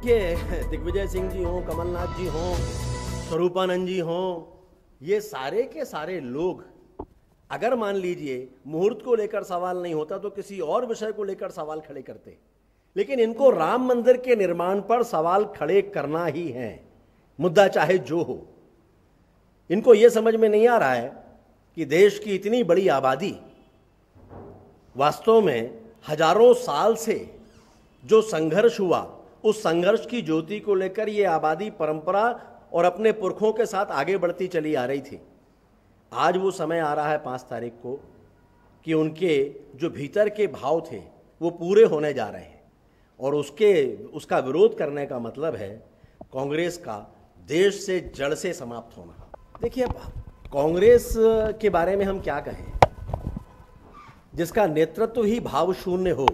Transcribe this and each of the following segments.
देखिए, दिग्विजय सिंह जी हों, कमलनाथ जी हों, स्वरूपानंद जी हों, ये सारे के सारे लोग अगर मान लीजिए मुहूर्त को लेकर सवाल नहीं होता तो किसी और विषय को लेकर सवाल खड़े करते, लेकिन इनको राम मंदिर के निर्माण पर सवाल खड़े करना ही है, मुद्दा चाहे जो हो। इनको यह समझ में नहीं आ रहा है कि देश की इतनी बड़ी आबादी वास्तव में हजारों साल से जो संघर्ष हुआ, उस संघर्ष की ज्योति को लेकर यह आबादी परंपरा और अपने पुरखों के साथ आगे बढ़ती चली आ रही थी। आज वो समय आ रहा है 5 तारीख को कि उनके जो भीतर के भाव थे वो पूरे होने जा रहे हैं, और उसका विरोध करने का मतलब है कांग्रेस का देश से जड़ से समाप्त होना। देखिए, अब कांग्रेस के बारे में हम क्या कहें, जिसका नेतृत्व ही भाव शून्य हो,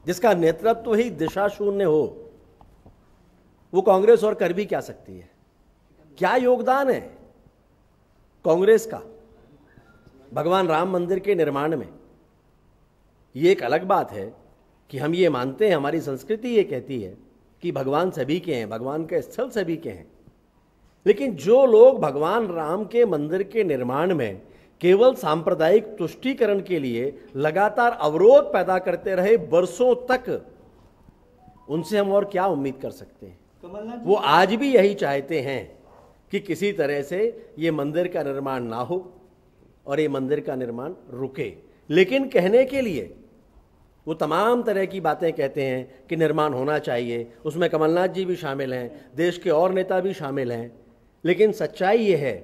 जिसका नेतृत्व ही दिशा शून्य हो, वो कांग्रेस और कर भी क्या सकती है? क्या योगदान है कांग्रेस का भगवान राम मंदिर के निर्माण में? ये एक अलग बात है कि हम ये मानते हैं, हमारी संस्कृति ये कहती है कि भगवान सभी के हैं, भगवान के स्थल सभी के हैं, लेकिन जो लोग भगवान राम के मंदिर के निर्माण में केवल सांप्रदायिक तुष्टीकरण के लिए लगातार अवरोध पैदा करते रहे बरसों तक, उनसे हम और क्या उम्मीद कर सकते हैं? वो आज भी यही चाहते हैं कि किसी तरह से ये मंदिर का निर्माण ना हो और ये मंदिर का निर्माण रुके, लेकिन कहने के लिए वो तमाम तरह की बातें कहते हैं कि निर्माण होना चाहिए। उसमें कमलनाथ जी भी शामिल हैं, देश के और नेता भी शामिल हैं, लेकिन सच्चाई ये है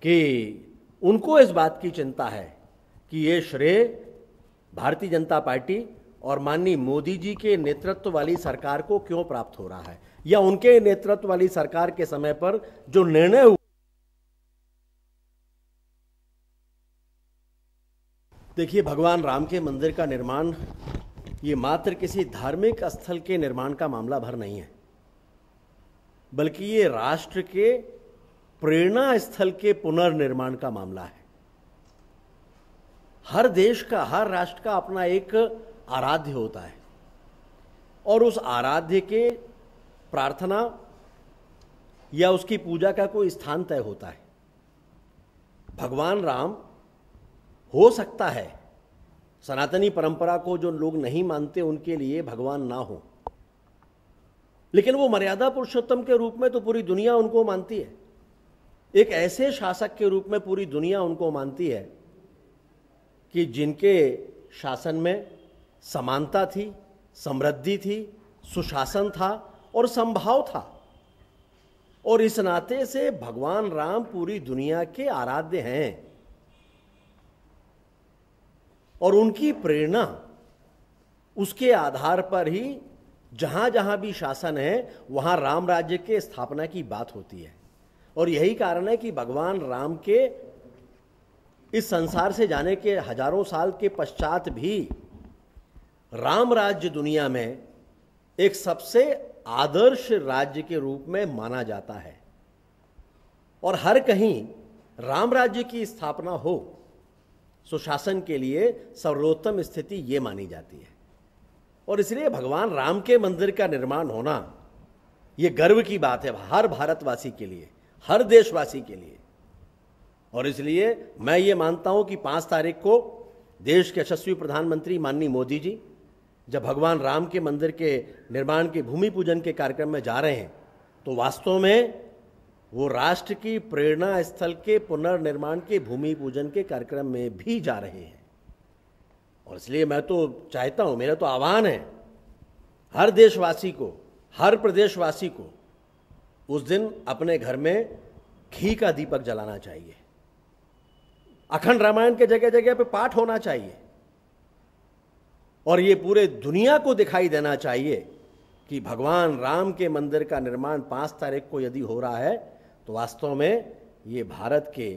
कि उनको इस बात की चिंता है कि ये श्रेय भारतीय जनता पार्टी और माननीय मोदी जी के नेतृत्व वाली सरकार को क्यों प्राप्त हो रहा है, या उनके नेतृत्व वाली सरकार के समय पर जो निर्णय हुआ। देखिए, भगवान राम के मंदिर का निर्माण ये मात्र किसी धार्मिक स्थल के निर्माण का मामला भर नहीं है, बल्कि ये राष्ट्र के प्रेरणा स्थल के पुनर्निर्माण का मामला है। हर देश का, हर राष्ट्र का अपना एक आराध्य होता है, और उस आराध्य के प्रार्थना या उसकी पूजा का कोई स्थान तय होता है। भगवान राम हो सकता है सनातनी परंपरा को जो लोग नहीं मानते उनके लिए भगवान ना हो, लेकिन वो मर्यादा पुरुषोत्तम के रूप में तो पूरी दुनिया उनको मानती है। एक ऐसे शासक के रूप में पूरी दुनिया उनको मानती है कि जिनके शासन में समानता थी, समृद्धि थी, सुशासन था और समभाव था, और इस नाते से भगवान राम पूरी दुनिया के आराध्य हैं, और उनकी प्रेरणा उसके आधार पर ही जहां जहां भी शासन है वहां राम राज्य के स्थापना की बात होती है। और यही कारण है कि भगवान राम के इस संसार से जाने के हजारों साल के पश्चात भी राम राज्य दुनिया में एक सबसे आदर्श राज्य के रूप में माना जाता है, और हर कहीं राम राज्य की स्थापना हो सुशासन के लिए सर्वोत्तम स्थिति ये मानी जाती है। और इसलिए भगवान राम के मंदिर का निर्माण होना ये गर्व की बात है हर भारतवासी के लिए, हर देशवासी के लिए। और इसलिए मैं ये मानता हूं कि 5 तारीख को देश के यशस्वी प्रधानमंत्री माननीय मोदी जी जब भगवान राम के मंदिर के निर्माण के भूमि पूजन के कार्यक्रम में जा रहे हैं, तो वास्तव में वो राष्ट्र की प्रेरणा स्थल के पुनर्निर्माण के भूमि पूजन के कार्यक्रम में भी जा रहे हैं। और इसलिए मैं तो चाहता हूं, मेरा तो आह्वान है हर देशवासी को, हर प्रदेशवासी को उस दिन अपने घर में घी का दीपक जलाना चाहिए, अखंड रामायण के जगह जगह पे पाठ होना चाहिए, और ये पूरे दुनिया को दिखाई देना चाहिए कि भगवान राम के मंदिर का निर्माण 5 तारीख को यदि हो रहा है तो वास्तव में ये भारत के